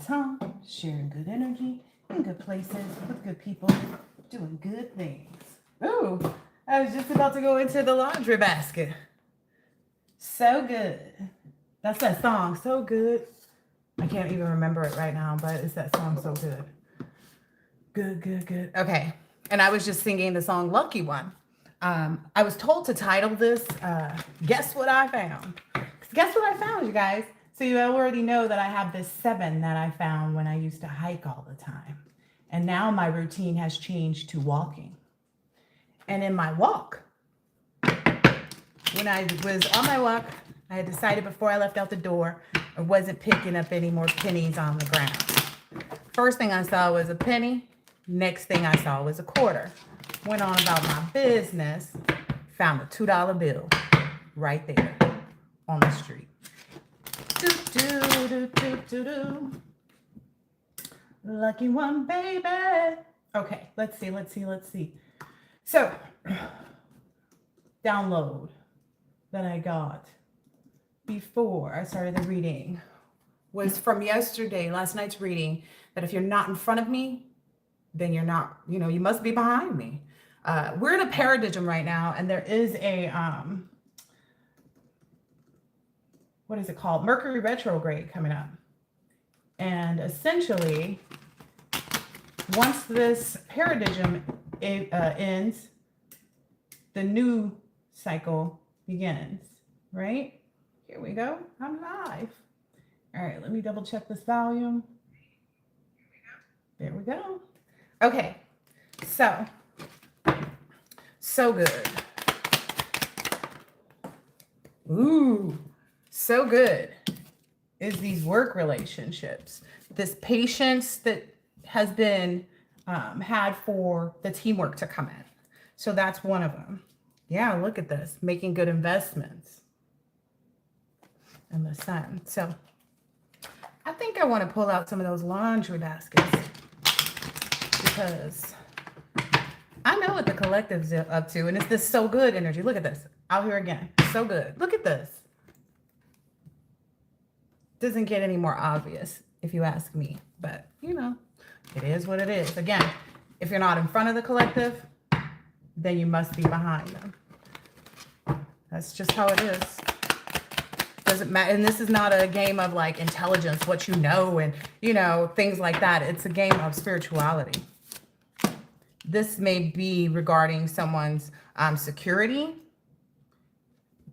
time, sharing good energy in good places with good people, doing good things. Ooh, I was just about to go into the laundry basket. So good. That's that song, So Good. I can't even remember it right now, but it's that song, So Good. Good, good, good. Okay. And I was just singing the song Lucky One. I was told to title this, Guess What I Found? Guess what I found, you guys? So you already know that I have this 7 that I found when I used to hike all the time. And now my routine has changed to walking. And in my walk, when I was on my walk, I had decided before I left out the door, I wasn't picking up any more pennies on the ground. First thing I saw was a penny. Next thing I saw was a quarter. Went on about my business, found a $2 bill right there on the street. Do, do, do, do, do, do. Lucky one, baby. Okay, let's see. So, download that I got before I started the reading was from last night's reading, that if you're not in front of me, then you're not, you must be behind me. We're in a paradigm right now, and there is a, what is it called? Mercury retrograde coming up. And essentially, once this paradigm ends, the new cycle begins, right? Here we go. I'm live. All right, let me double check this volume. There we go. Okay, so good. Ooh, so good is these work relationships. This patience that has been had for the teamwork to come in. So that's one of them. Yeah, look at this, making good investments. And the sun. So I think I want to pull out some of those laundry baskets, because I know what the collective's up to, and it's this so good energy. Look at this. Out here again. So good. Look at this. Doesn't get any more obvious if you ask me, but it is what it is. Again, if you're not in front of the collective, then you must be behind them. That's just how it is. Doesn't matter. And this is not a game of like intelligence, what you know, and things like that. It's a game of spirituality. This may be regarding someone's security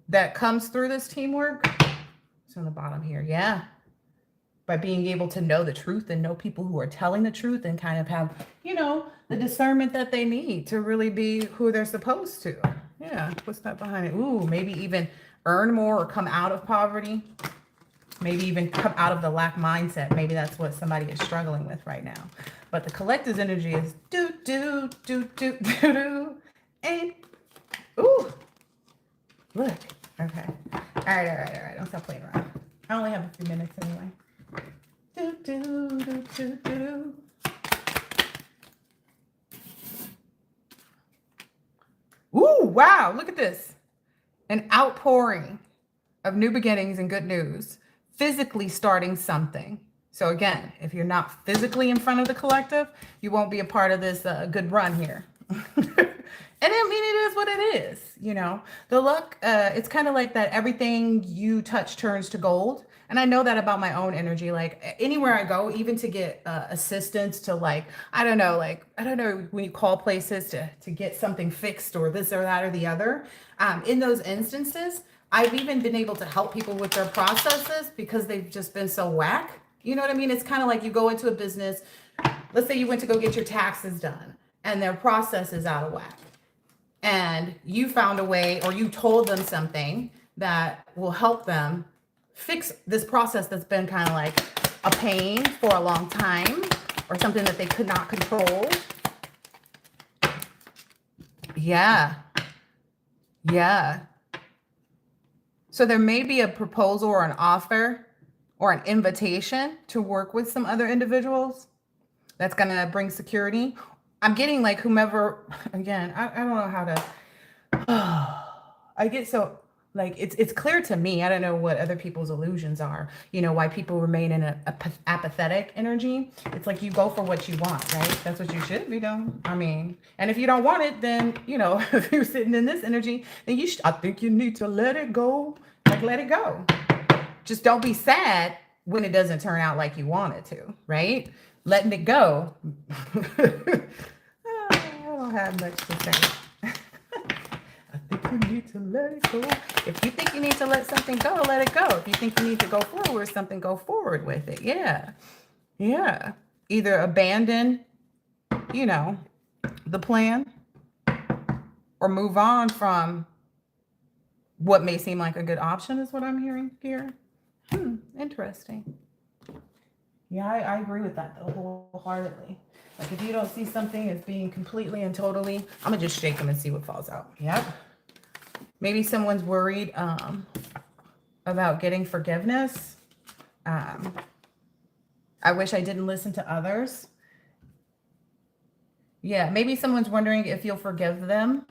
that comes through this teamwork. It's on the bottom here. Yeah. By being able to know the truth and know people who are telling the truth and kind of have, the discernment that they need to really be who they're supposed to. Yeah. What's that behind it? Ooh, maybe even earn more or come out of poverty. Maybe even come out of the lack mindset. Maybe that's what somebody is struggling with right now. But the collective's energy is do, do, do, do, do, do. And, ooh, look. Okay. All right. Don't stop playing around. I only have a few minutes anyway. Do, do, do, do, do. Ooh, wow. Look at this. An outpouring of new beginnings and good news. Physically starting something. So again, if you're not physically in front of the collective, you won't be a part of this good run here. And I mean, it is what it is, The luck, it's kind of like that everything you touch turns to gold. And I know that about my own energy. Like anywhere I go, even to get assistance to I don't know when you call places to get something fixed or this or that or the other. In those instances, I've even been able to help people with their processes because they've just been so whack. You know what I mean? It's kind of like you go into a business. Let's say you went to go get your taxes done and their process is out of whack. And you found a way, or you told them something that will help them fix this process that's been kind of like a pain for a long time, or something that they could not control. Yeah. So there may be a proposal or an offer or an invitation to work with some other individuals that's going to bring security. I'm getting like whomever, again, I don't know how to, I get so Like it's clear to me. I don't know what other people's illusions are. You know, why people remain in a apathetic energy. It's like you go for what you want, right? That's what you should be doing. I mean, and if you don't want it, then, you know, if you're sitting in this energy, then I think you need to let it go. Like, let it go. Just don't be sad when it doesn't turn out like you want it to, right? Letting it go. I don't have much to say. I think you need to let it go. If you think you need to let something go, let it go. If you think you need to go forward with something, go forward with it. Yeah. Yeah. Either abandon, you know, the plan, or move on from what may seem like a good option, is what I'm hearing here. Interesting. Yeah, I agree with that though, wholeheartedly. Like, if you don't see something as being completely and totally, I'm gonna just shake them and see what falls out. Yep. Maybe someone's worried about getting forgiveness. I wish I didn't listen to others. Yeah, maybe someone's wondering if you'll forgive them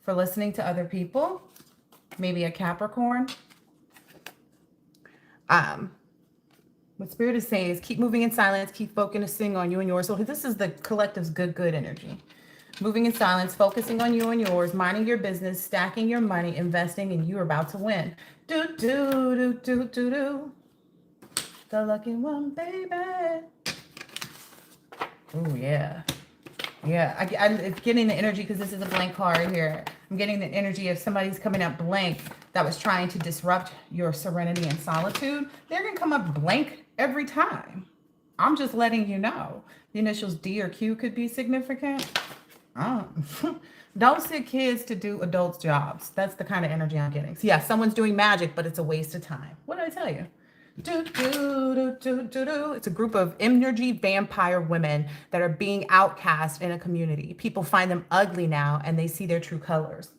for listening to other people. Maybe a Capricorn. What Spirit is saying is keep moving in silence, keep focusing on you and yours. So this is the collective's good energy. Moving in silence, focusing on you and yours, minding your business, stacking your money, investing, and you're about to win. Do, do, do, do, do, do. The lucky one, baby. Oh, yeah. Yeah, I'm getting the energy, because this is a blank card here. I'm getting the energy of somebody's coming up blank that was trying to disrupt your serenity and solitude. They're going to come up blank every time. I'm just letting you know. The initials D or Q could be significant. Don't sit kids to do adults' jobs. That's the kind of energy I'm getting. So yeah, someone's doing magic, but it's a waste of time. What did I tell you? Do, do, do, do, do, do. It's a group of energy vampire women that are being outcast in a community. People find them ugly now, and they see their true colors.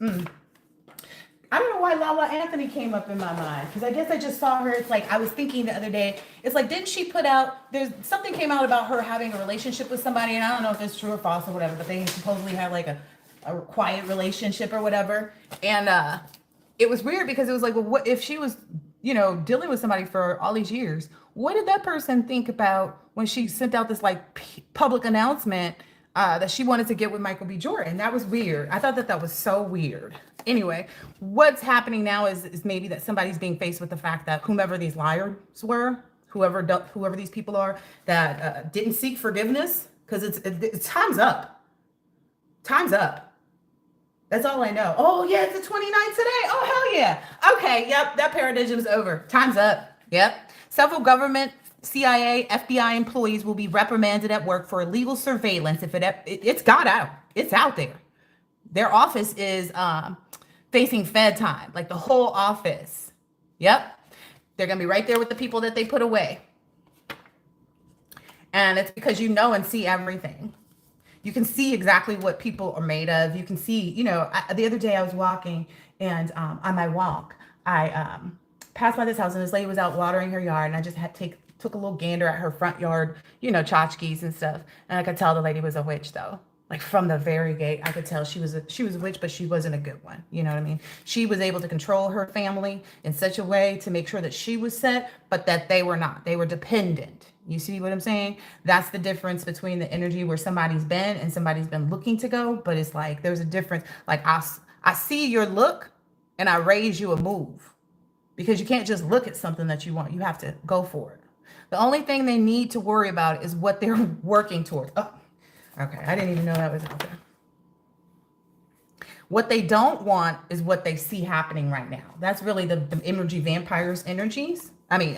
I don't know why Lala Anthony came up in my mind, because I guess I just saw her. It's like, I was thinking the other day, it's like, didn't she put out, there's something came out about her having a relationship with somebody, and I don't know if it's true or false or whatever, but they supposedly had like a quiet relationship or whatever. And it was weird, because it was like, well, what if she was, you know, dealing with somebody for all these years? What did that person think about when she sent out this like public announcement that she wanted to get with Michael B. Jordan? That was weird. I thought that was so weird. Anyway, what's happening now is maybe that somebody's being faced with the fact that whomever these liars were, whoever these people are that didn't seek forgiveness, because it's time's up. Time's up. That's all I know. Oh yeah, it's the 29th today. Oh hell yeah. Okay, yep, that paradigm's over. Time's up. Yep. Several government, CIA, FBI employees will be reprimanded at work for illegal surveillance if it's got out. It's out there. Their office is facing Fed time, like the whole office. Yep. They're going to be right there with the people that they put away. And it's because you know and see everything. You can see exactly what people are made of. You can see, you know, the other day I was walking, and on my walk, I passed by this house, and this lady was out watering her yard, and I just took a little gander at her front yard, you know, tchotchkes and stuff. And I could tell the lady was a witch, though. Like, from the very gate, I could tell she was a witch, but she wasn't a good one. You know what I mean? She was able to control her family in such a way to make sure that she was set, but that they were not. They were dependent. You see what I'm saying? That's the difference between the energy where somebody's been and somebody's been looking to go. But it's like, there's a difference. Like, I see your look, and I raise you a move, because you can't just look at something that you want. You have to go for it. The only thing they need to worry about is what they're working towards. Oh, okay. I didn't even know that was out there. What they don't want is what they see happening right now. That's really the energy vampires energies. I mean,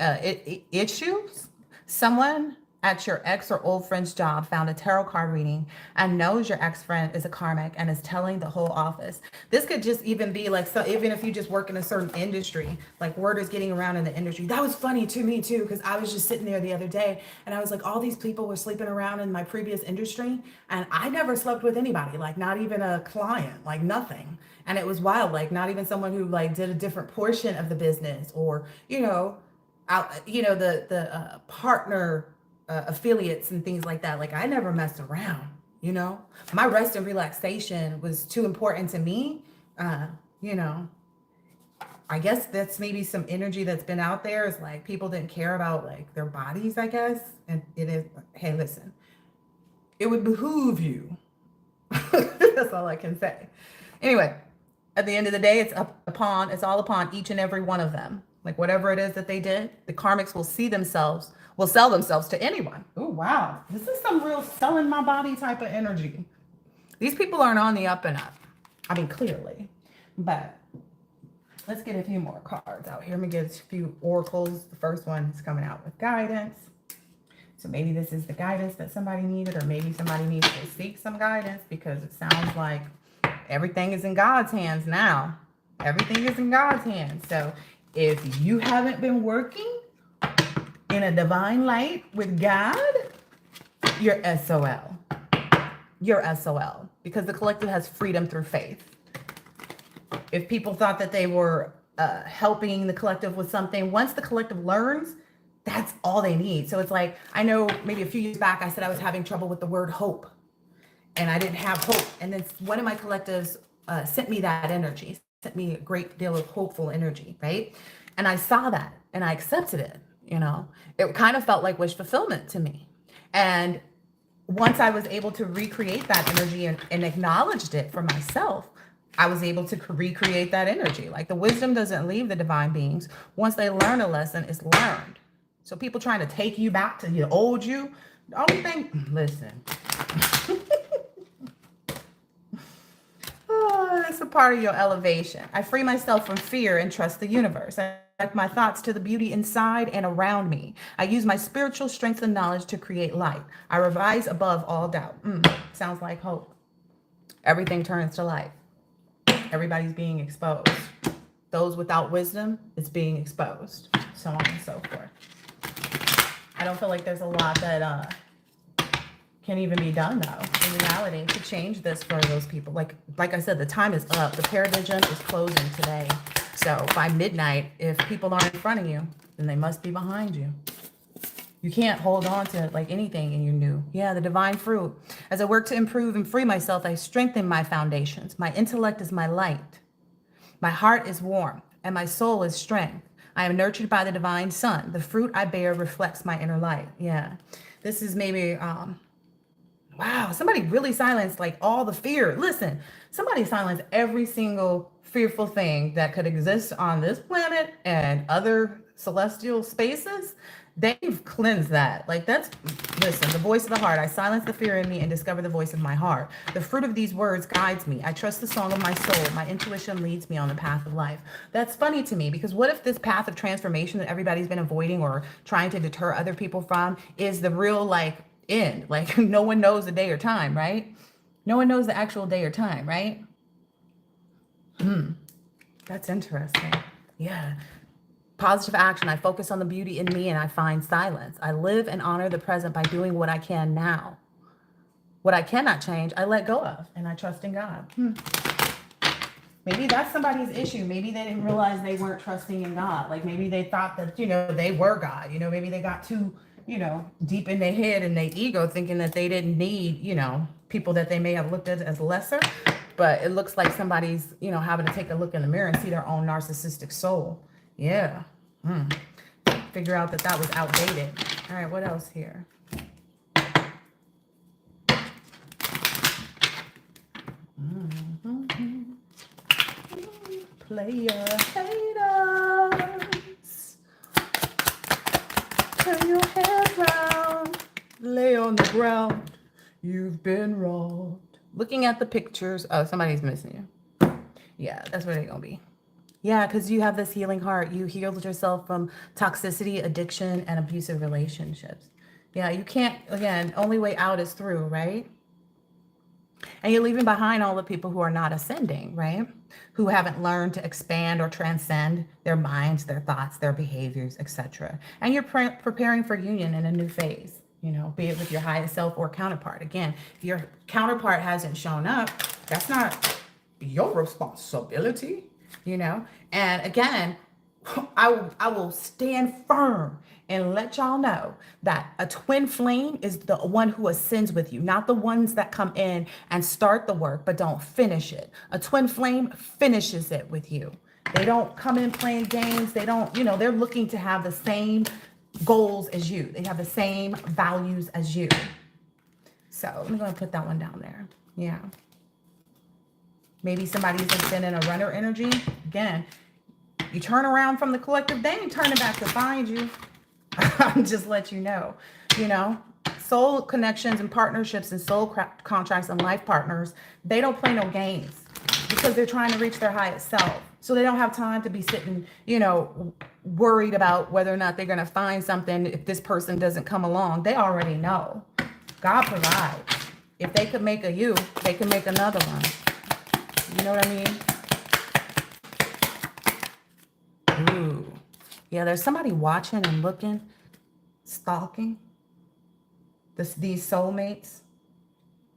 issues. Someone at your ex or old friend's job found a tarot card reading and knows your ex-friend is a karmic and is telling the whole office. This could just even be like, so even if you just work in a certain industry, like word is getting around in the industry. That was funny to me too, because I was just sitting there the other day and I was like, all these people were sleeping around in my previous industry, and I never slept with anybody, like not even a client, like nothing. And it was wild, like not even someone who like did a different portion of the business, or, you know, the partner affiliates and things like that. Like, I never messed around, you know. My rest and relaxation was too important to me, you know. I guess that's maybe some energy that's been out there. Is like people didn't care about like their bodies, I guess. And it is, hey, listen, it would behoove you. That's all I can say. Anyway, at the end of the day, it's all upon each and every one of them. Like whatever it is that they did, the karmics will sell themselves to anyone. Oh, wow. This is some real selling my body type of energy. These people aren't on the up and up. I mean, clearly. But let's get a few more cards out here. Let me get a few oracles. The first one is coming out with guidance. So maybe this is the guidance that somebody needed, or maybe somebody needs to seek some guidance, because it sounds like everything is in God's hands now. Everything is in God's hands. So if you haven't been working in a divine light with God, you're SOL. You're SOL, because the collective has freedom through faith. If people thought that they were helping the collective with something, once the collective learns, that's all they need. So it's like, I know maybe a few years back, I said I was having trouble with the word hope, and I didn't have hope. And then one of my collectives sent me that energy, sent me a great deal of hopeful energy, right? And I saw that and I accepted it, you know. It kind of felt like wish fulfillment to me. And once I was able to recreate that energy and acknowledged it for myself, I was able to recreate that energy. Like the wisdom doesn't leave the divine beings. Once they learn a lesson, it's learned. So people trying to take you back to the old you, the only thing, listen. Oh, it's a part of your elevation. I free myself from fear and trust the universe. I direct my thoughts to the beauty inside and around me. I use my spiritual strength and knowledge to create light. I rise above all doubt. Sounds like hope. Everything turns to light. Everybody's being exposed. Those without wisdom is being exposed. So on and so forth. I don't feel like there's a lot that can even be done, though, in reality, to change this for those people. Like I said, the time is up. The paradigm is closing today. So by midnight, if people aren't in front of you, then they must be behind you. You can't hold on to like anything in your new. Yeah, the divine fruit. As I work to improve and free myself, I strengthen my foundations. My intellect is my light. My heart is warm, and my soul is strength. I am nurtured by the divine sun. The fruit I bear reflects my inner light. Yeah. This is maybe, wow, somebody really silenced like all the fear. Listen, somebody silenced every single fearful thing that could exist on this planet and other celestial spaces. They've cleansed that. Like listen, the voice of the heart. I silence the fear in me and discover the voice of my heart. The fruit of these words guides me. I trust the song of my soul. My intuition leads me on the path of life. That's funny to me, because what if this path of transformation that everybody's been avoiding or trying to deter other people from is the real like end? Like no one knows the day or time, right? No one knows the actual day or time, right? That's interesting. Yeah. Positive action. I focus on the beauty in me and I find silence. I live and honor the present by doing what I can now. What I cannot change, I let go of, and I trust in God. Maybe that's somebody's issue. Maybe they didn't realize they weren't trusting in God. Like maybe they thought that, they were God. Maybe they got too, deep in their head and their ego, thinking that they didn't need, people that they may have looked at as lesser. But it looks like somebody's, having to take a look in the mirror and see their own narcissistic soul. Yeah. Figure out that was outdated. All right, what else here? Player haters. Turn your head round. Lay on the ground. You've been robbed. Looking at the pictures. Oh, somebody's missing you. Yeah, that's where they're going to be. Yeah, because you have this healing heart. You healed yourself from toxicity, addiction, and abusive relationships. Yeah, you can't, again, only way out is through, right? And you're leaving behind all the people who are not ascending, right? Who haven't learned to expand or transcend their minds, their thoughts, their behaviors, etc. And you're preparing for union in a new phase, be it with your highest self or counterpart. Again, if your counterpart hasn't shown up, that's not your responsibility. And again, I will stand firm and let y'all know that a twin flame is the one who ascends with you, not the ones that come in and start the work but don't finish it. A twin flame finishes it with you. They don't come in playing games. They don't, you know, they're looking to have the same goals as you. They have the same values as you. So I'm going to put that one down there. Yeah. Maybe somebody's been in a runner energy. Again, you turn around from the collective, they ain't turning back to find you. I'm just let you know, soul connections and partnerships and soul contracts and life partners, they don't play no games because they're trying to reach their highest self. So they don't have time to be sitting, worried about whether or not they're going to find something if this person doesn't come along. They already know. God provides. If they could make a you, they can make another one. You know what I mean? Ooh. Yeah, there's somebody watching and looking, stalking these soulmates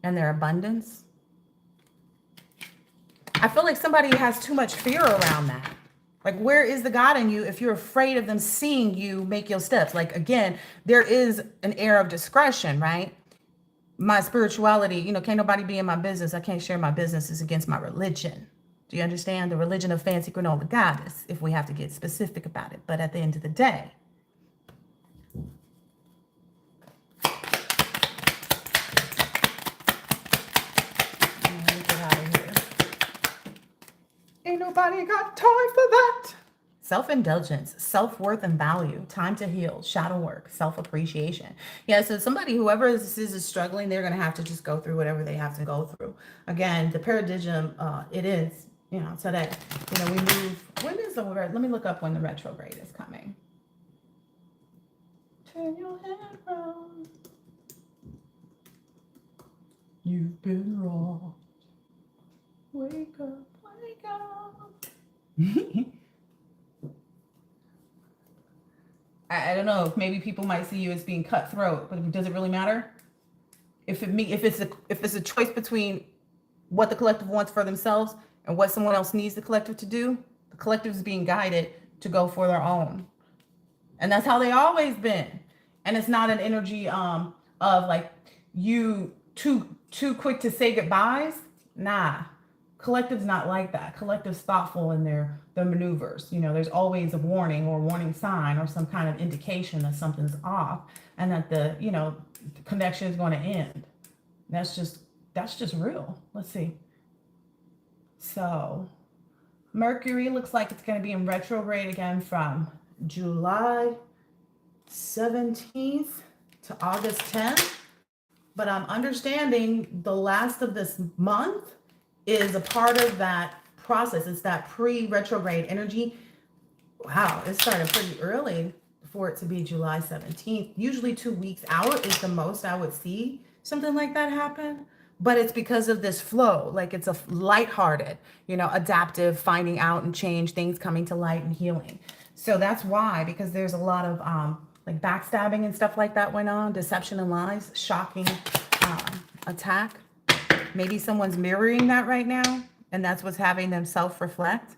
and their abundance. I feel like somebody has too much fear around that. Like, where is the God in you if you're afraid of them seeing you make your steps? Like, again, there is an air of discretion, right? My spirituality, can't nobody be in my business. I can't share my business. Is against my religion. Do you understand? The religion of Fancy Granola Goddess, if we have to get specific about it. But at the end of the day, ain't nobody got time for that. Self-indulgence, self-worth and value, time to heal, shadow work, self-appreciation. Yeah, so somebody, whoever this is struggling, they're going to have to just go through whatever they have to go through. Again, the paradigm, it is, so that, we move. When is the, let me look up when the retrograde is coming. Turn your head around. You've been wrong. Wake up, wake up. I don't know if maybe people might see you as being cutthroat, but does it really matter? If it's a choice between what the collective wants for themselves and what someone else needs the collective to do, the collective is being guided to go for their own, and that's how they always been. And it's not an energy of like you too quick to say goodbyes. Nah. Collective's not like that. Collective's thoughtful in their maneuvers. There's always a warning or warning sign or some kind of indication that something's off and that the connection is going to end. That's just real. Let's see. So Mercury looks like it's going to be in retrograde again from July 17th to August 10th. But I'm understanding the last of this month is a part of that process. It's that pre-retrograde energy. Wow, it started pretty early for it to be July 17th. Usually 2 weeks out is the most I would see something like that happen. But it's because of this flow. Like, it's a lighthearted, adaptive, finding out and change, things coming to light and healing. So that's why, because there's a lot of like backstabbing and stuff like that went on, deception and lies, shocking attack. Maybe someone's mirroring that right now, and that's what's having them self-reflect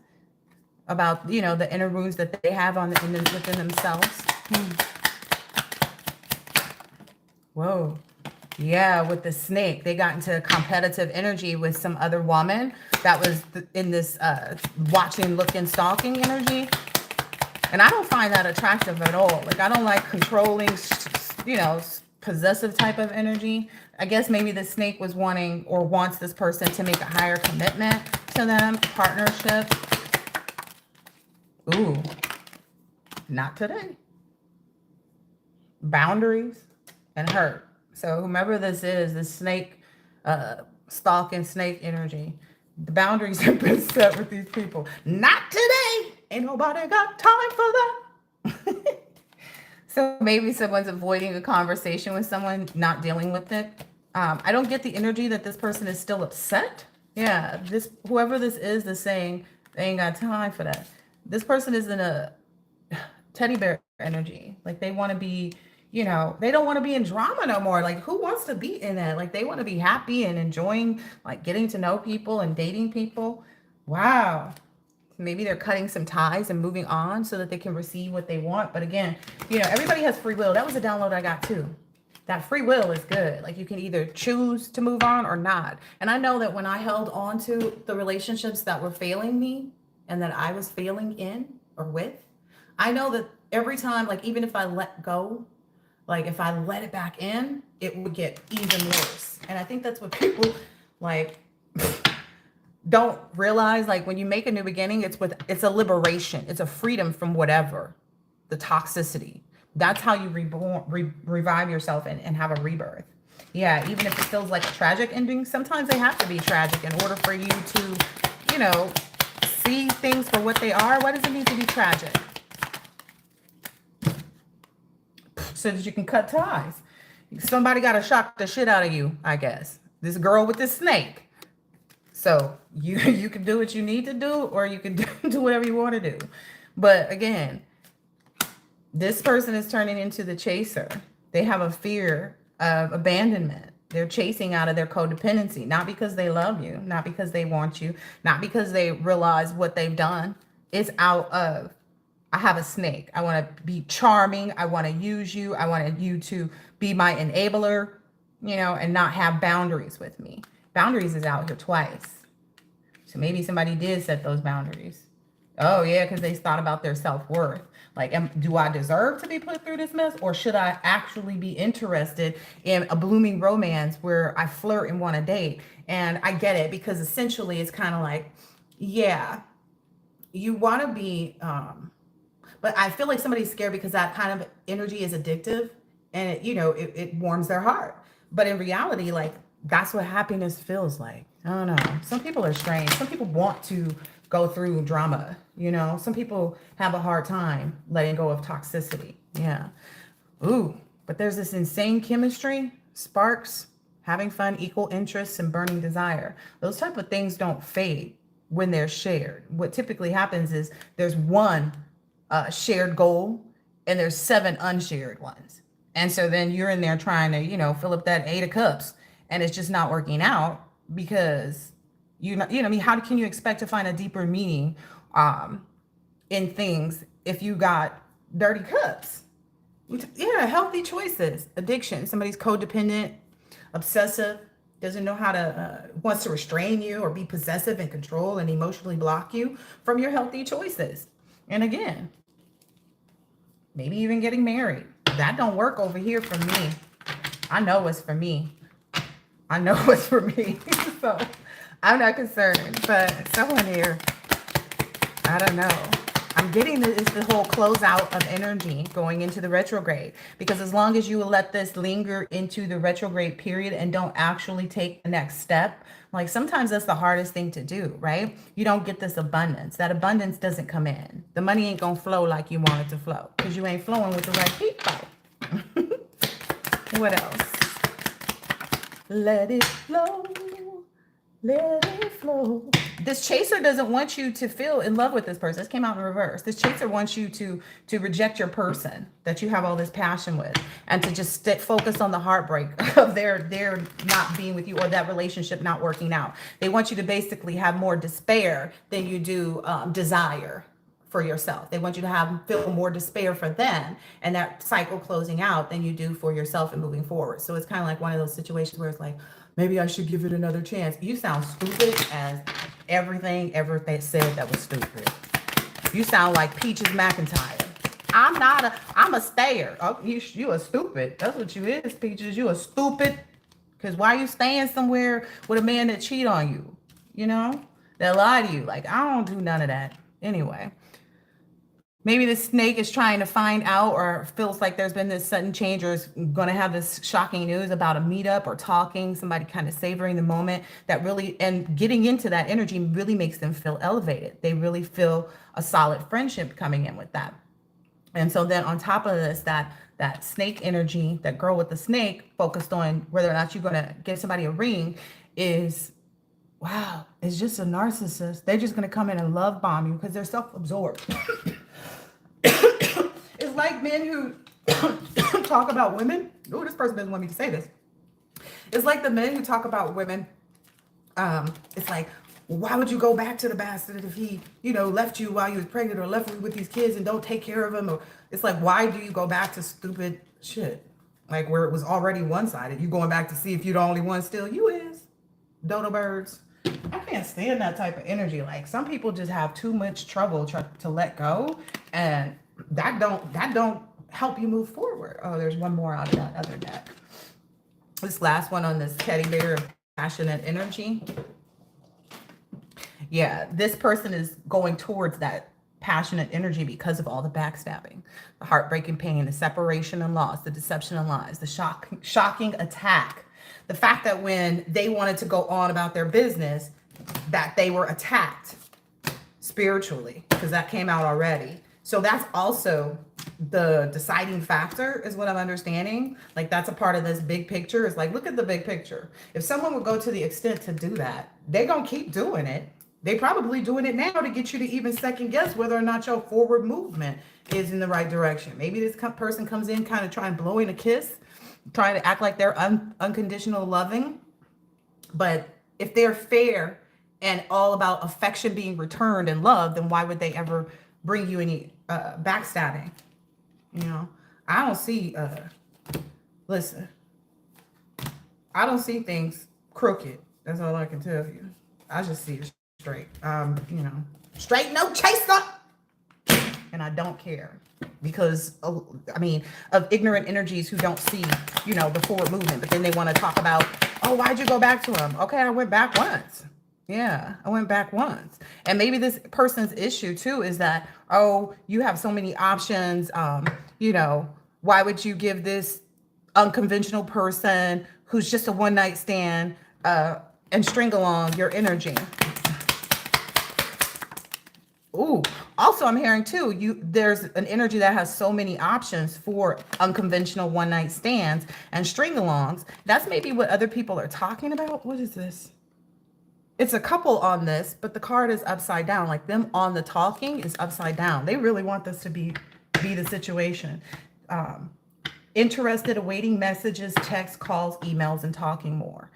about, the inner wounds that they have within themselves. Whoa. Yeah, with the snake, they got into competitive energy with some other woman that was in this watching, looking, stalking energy. And I don't find that attractive at all. Like, I don't like controlling, possessive type of energy. I guess maybe the snake was wanting or wants this person to make a higher commitment to them, partnership. Ooh, not today. Boundaries and hurt. So whomever this is, the snake, stalking snake energy, the boundaries have been set with these people. Not today. Ain't nobody got time for that. So maybe someone's avoiding a conversation with someone, not dealing with it. I don't get the energy that this person is still upset. Yeah, whoever this is saying they ain't got time for that. This person is in a teddy bear energy. Like, they want to be, they don't want to be in drama no more. Like, who wants to be in that? Like, they want to be happy and enjoying, like, getting to know people and dating people. Wow. Maybe they're cutting some ties and moving on so that they can receive what they want. But again, everybody has free will. That was a download I got too. That free will is good. Like, you can either choose to move on or not. And I know that when I held on to the relationships that were failing me, and that I was feeling in or with, I know that every time, like even if I let go, like if I let it back in, it would get even worse. And I think that's what people like don't realize. Like when you make a new beginning, it's a liberation. It's a freedom from whatever, the toxicity. That's how you revive yourself and have a rebirth. Yeah, even if it feels like a tragic ending, sometimes they have to be tragic in order for you to, you know, see things for what they are. Why does it need to be tragic? So that you can cut ties. Somebody got to shock the shit out of you, I guess. This girl with this snake. So you can do what you need to do, or you can do whatever you want to do. But again, this person is turning into the chaser. They have a fear of abandonment. They're chasing out of their codependency, not because they love you, not because they want you, not because they realize what they've done. It's out of, I have a snake. I want to be charming. I want to use you. I want you to be my enabler, you know, and not have boundaries with me. Boundaries is out here twice. So maybe somebody did set those boundaries. Oh, yeah, because they thought about their self-worth. Like, do I deserve to be put through this mess? Or should I actually be interested in a blooming romance where I flirt and want to date? And I get it, because essentially it's kind of like, yeah, you want to be, but I feel like somebody's scared because that kind of energy is addictive, and it warms their heart. But in reality, like, that's what happiness feels like. I don't know. Some people are strange. Some people want to go through drama, Some people have a hard time letting go of toxicity. Yeah. Ooh, but there's this insane chemistry, sparks, having fun, equal interests, and burning desire. Those type of things don't fade when they're shared. What typically happens is there's one shared goal and there's 7 unshared ones. And so then you're in there trying to, fill up that 8 of cups, and it's just not working out because how can you expect to find a deeper meaning in things if you got dirty cups? Yeah, healthy choices. Addiction. Somebody's codependent, obsessive, doesn't know how to, wants to restrain you or be possessive and control and emotionally block you from your healthy choices. And again, maybe even getting married. That don't work over here for me. I know it's for me. I know it's for me. So I'm not concerned. But someone here, I don't know. I'm getting the whole closeout of energy going into the retrograde. Because as long as you let this linger into the retrograde period and don't actually take the next step, like sometimes that's the hardest thing to do, right? You don't get this abundance. That abundance doesn't come in. The money ain't gonna flow like you want it to flow because you ain't flowing with the right people. What else? Let it flow. Let it flow. This chaser doesn't want you to feel in love with this person. This came out in reverse. This chaser wants you to reject your person that you have all this passion with, and to just focus on the heartbreak of their not being with you, or that relationship not working out. They want you to basically have more despair than you do desire for yourself. They want you to feel more despair for them and that cycle closing out than you do for yourself and moving forward. So it's kind of like one of those situations where it's like, maybe I should give it another chance. You sound stupid as everything ever they said that was stupid. You sound like Peaches McIntyre. I'm a stayer. Oh, you a stupid. That's what you is, Peaches. You a stupid. Because why are you staying somewhere with a man that cheat on you? That lie to you. Like, I don't do none of that. Anyway. Maybe the snake is trying to find out, or feels like there's been this sudden change, or is going to have this shocking news about a meetup or talking, somebody kind of savoring the moment that really, and getting into that energy really makes them feel elevated. They really feel a solid friendship coming in with that. And so then on top of this, that snake energy, that girl with the snake focused on whether or not you're going to give somebody a ring is, wow, it's just a narcissist. They're just going to come in and love bomb you because they're self-absorbed. It's like men who talk about women. Oh, this person doesn't want me to say this. It's like the men who talk about women. It's like, why would you go back to the bastard if he, left you while you was pregnant, or left you with these kids and don't take care of them? Or it's like, why do you go back to stupid shit? Like where it was already one-sided. You going back to see if you're the only one still. You is. Dodo birds. I can't stand that type of energy. Like some people just have too much trouble to let go, and that don't help you move forward. Oh, there's one more out of that other deck. This last one on this teddy bear of passionate energy. Yeah, this person is going towards that passionate energy because of all the backstabbing, the heartbreaking pain, the separation and loss, the deception and lies, the shocking attack. The fact that when they wanted to go on about their business, that they were attacked spiritually, because that came out already. So that's also the deciding factor, is what I'm understanding. Like that's a part of this big picture. It's like, look at the big picture. If someone would go to the extent to do that, they're going to keep doing it. They probably doing it now to get you to even second guess whether or not your forward movement is in the right direction. Maybe this person comes in kind of trying blowing a kiss, trying to act like they're unconditional loving. But if they're fair and all about affection being returned and love, then why would they ever bring you any backstabbing? You know, I don't see, listen, I don't see things crooked. That's all I can tell you. I just see it straight. You know, straight, no chaser. And I don't care because, I mean, of ignorant energies who don't see, you know, the forward movement. But then they want to talk about, oh, why'd you go back to him? Okay, I went back once. Yeah, I went back once. And maybe this person's issue too is that, oh, you have so many options. You know, why would you give this unconventional person who's just a one night stand and string along your energy? Ooh, also I'm hearing too, there's an energy that has so many options for unconventional one night stands and string alongs. That's maybe what other people are talking about. What is this? It's a couple on this, but the card is upside down. Like them on the talking is upside down. They really want this to be the situation. Interested, awaiting messages, texts, calls, emails, and talking more.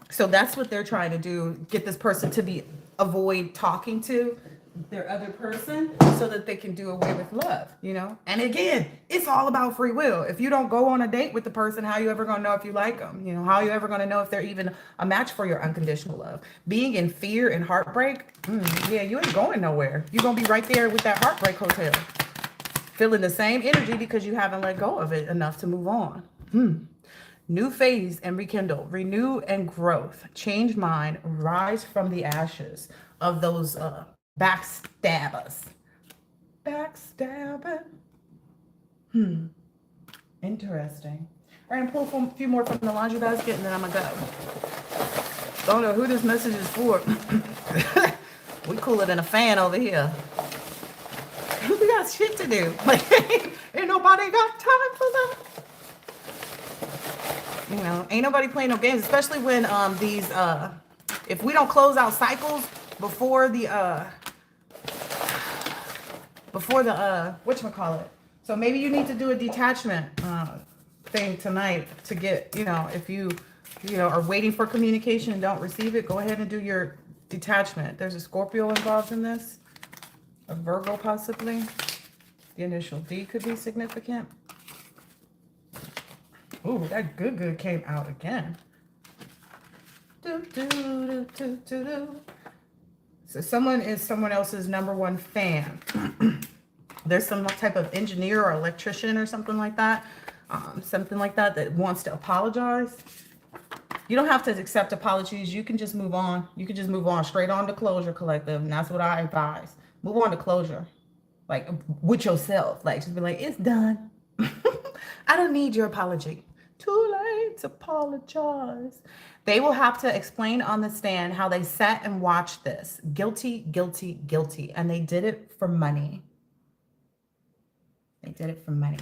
So that's what they're trying to do. Get this person to avoid talking to their other person so that they can do away with love, you know? And again, it's all about free will. If you don't go on a date with the person, how you ever going to know if you like them? You know, how you ever going to know if they're even a match for your unconditional love? Being in fear and heartbreak, yeah, you ain't going nowhere. You're going to be right there with that heartbreak hotel, feeling the same energy because you haven't let go of it enough to move on. New phase and rekindle, renew and growth, change mind, rise from the ashes of those backstabbers. Backstabbing. Interesting. All right, I'm pull a few more from the laundry basket and then I'm gonna go. Don't know who this message is for. We cooler than a fan over here. We got shit to do. Like, ain't nobody got time for that. You know, ain't nobody playing no games, especially when these if we don't close out cycles before the whatchamacallit. So maybe you need to do a detachment thing tonight to get, you know, if you know, are waiting for communication and don't receive it, go ahead and do your detachment. There's a Scorpio involved in this, a Virgo possibly. The initial D could be significant. Ooh, that good came out again. So someone is someone else's #1 fan. There's some type of engineer or electrician or something like that that wants to apologize. You don't have to accept apologies. You can just move on. You can just move on straight on to closure, collective. And that's what I advise. Move on to closure. Like with yourself. Like just be like, it's done. I don't need your apology. Too late to apologize. They will have to explain on the stand how they sat and watched this. Guilty, guilty, guilty. And they did it for money. They did it for money.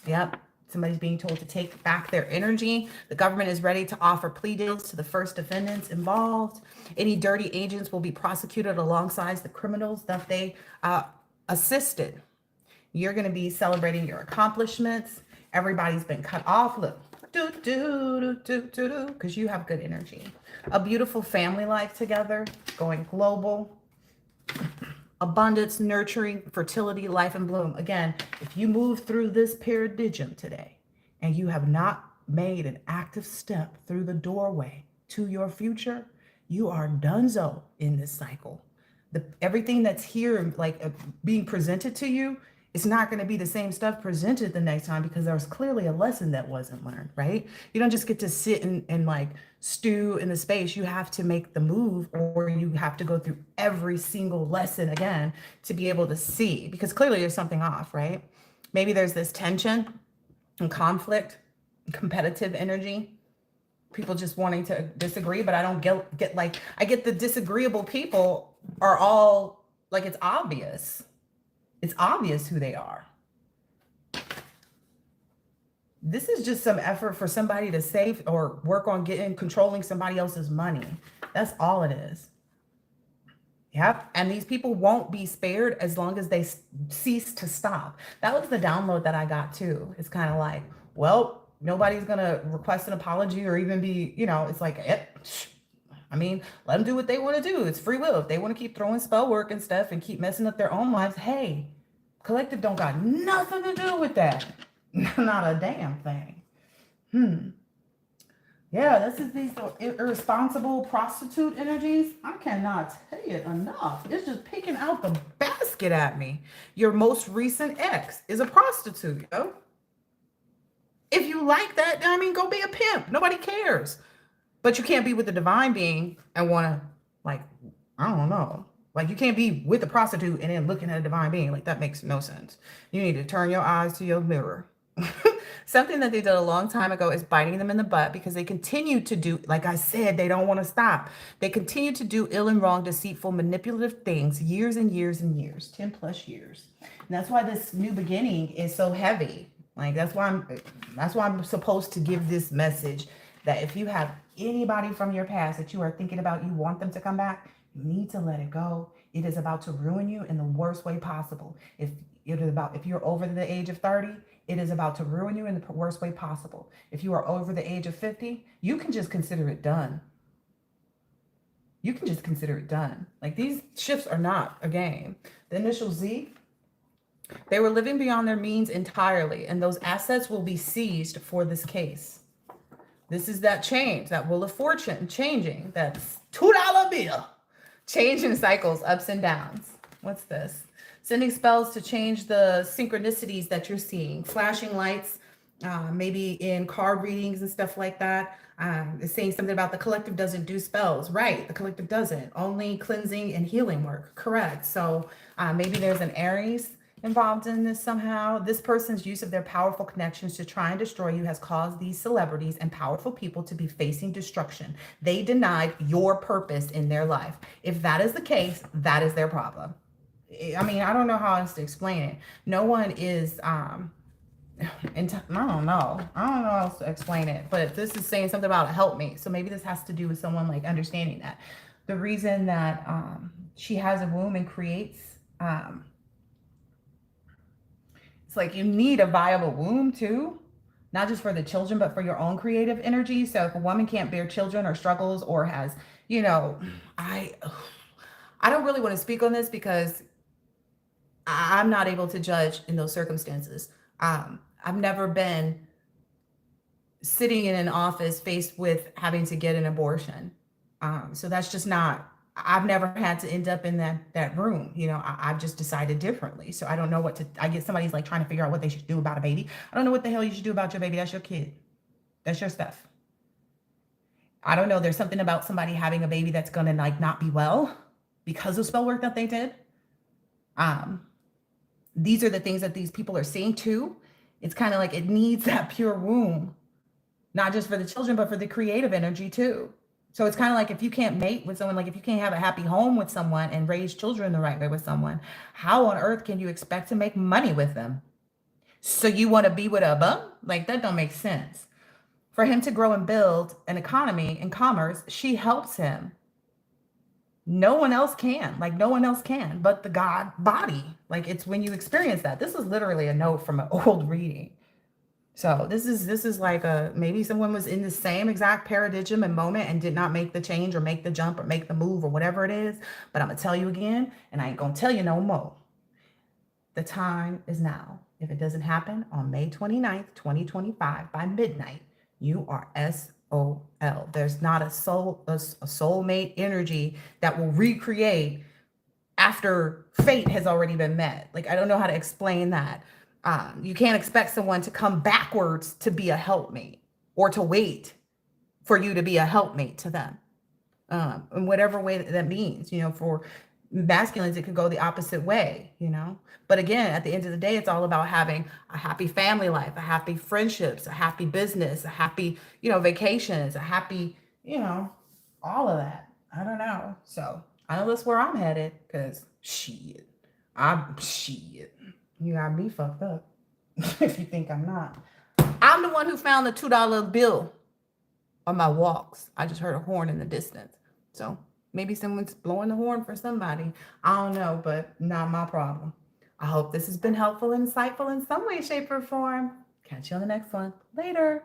Yep. Somebody's being told to take back their energy. The government is ready to offer plea deals to the first defendants involved. Any dirty agents will be prosecuted alongside the criminals that they assisted. You're going to be celebrating your accomplishments. Everybody's been cut off. Look, because you have good energy. A beautiful family life together, going global. Abundance, nurturing, fertility, life, and bloom. Again, if you move through this paradigm today and you have not made an active step through the doorway to your future, you are donezo in this cycle. Everything that's here, like being presented to you, it's not going to be the same stuff presented the next time, because there was clearly a lesson that wasn't learned, right? You don't just get to sit and like stew in the space. You have to make the move, or you have to go through every single lesson again to be able to see, because clearly there's something off, right? Maybe there's this tension and conflict, competitive energy, people just wanting to disagree, but I don't get like, I get the disagreeable people are all like, it's obvious. It's obvious who they are. This is just some effort for somebody to save or work on controlling somebody else's money. That's all it is. Yep. And these people won't be spared as long as they cease to stop. That was the download that I got too. It's kind of like, well, nobody's going to request an apology or even be, it's like, I mean, let them do what they want to do. It's free will. If they want to keep throwing spell work and stuff and keep messing up their own lives, hey, collective don't got nothing to do with that. Not a damn thing. Yeah, this is these irresponsible prostitute energies. I cannot tell you enough. It's just picking out the basket at me. Your most recent ex is a prostitute, yo. If you like that, I mean, go be a pimp. Nobody cares. But you can't be with the divine being and want to, like, I don't know. Like, you can't be with a prostitute and then looking at a divine being. Like, that makes no sense. You need to turn your eyes to your mirror. Something that they did a long time ago is biting them in the butt, because they continue to do, like I said, they don't want to stop. They continue to do ill and wrong, deceitful, manipulative things years and years and years, 10 plus years. And that's why this new beginning is so heavy. Like, that's why I'm supposed to give this message, that if you have anybody from your past that you are thinking about, you want them to come back, you need to let it go. It is about to ruin you in the worst way possible. If you're over the age of 30, it is about to ruin you in the worst way possible. If you are over the age of 50, you can just consider it done. You can just consider it done. Like, these shifts are not a game. The initial Z, they were living beyond their means entirely, and those assets will be seized for this case. This is that change, that wheel of fortune changing, that $2 bill, changing cycles, ups and downs. What's this? Sending spells to change the synchronicities that you're seeing, flashing lights, maybe in card readings and stuff like that. It's saying something about the collective doesn't do spells. Right, the collective doesn't. Only cleansing and healing work. Correct. So maybe there's an Aries involved in this somehow. This person's use of their powerful connections to try and destroy you has caused these celebrities and powerful people to be facing destruction. They denied your purpose in their life. If that is the case, that is their problem. I mean, I don't know how else to explain it. No one is, I don't know how else to explain it, but this is saying something about help me. So maybe this has to do with someone like understanding that. The reason that she has a womb and creates, it's like you need a viable womb too, not just for the children, but for your own creative energy. So if a woman can't bear children or struggles or has, I don't really want to speak on this because I'm not able to judge in those circumstances. I've never been sitting in an office faced with having to get an abortion. So that's just not, I've never had to end up in that room. I've just decided differently. So I don't know I get somebody's like trying to figure out what they should do about a baby. I don't know what the hell you should do about your baby. That's your kid. That's your stuff. I don't know. There's something about somebody having a baby that's going to like not be well because of spell work that they did. These are the things that these people are seeing too. It's kind of like it needs that pure womb, not just for the children, but for the creative energy too. So it's kind of like if you can't mate with someone, like if you can't have a happy home with someone and raise children the right way with someone, how on earth can you expect to make money with them? So you want to be with a bum? Like that don't make sense. For him to grow and build an economy and commerce, she helps him. No one else can, but the God body. Like it's when you experience that. This is literally a note from an old reading. So this is like maybe someone was in the same exact paradigm and moment and did not make the change or make the jump or make the move or whatever it is. But I'm going to tell you again, and I ain't going to tell you no more. The time is now. If it doesn't happen on May 29th, 2025 by midnight, you are There's not a soulmate energy that will recreate after fate has already been met. Like, I don't know how to explain that. You can't expect someone to come backwards to be a helpmate or to wait for you to be a helpmate to them. In whatever way that means, for masculines, it could go the opposite way, But again, at the end of the day, it's all about having a happy family life, a happy friendships, a happy business, a happy, vacations, a happy, all of that. I don't know. So I know that's where I'm headed, because shit. You got me fucked up. If you think I'm not. I'm the one who found the $2 bill on my walks. I just heard a horn in the distance. So maybe someone's blowing the horn for somebody. I don't know, but not my problem. I hope this has been helpful and insightful in some way, shape, or form. Catch you on the next one. Later.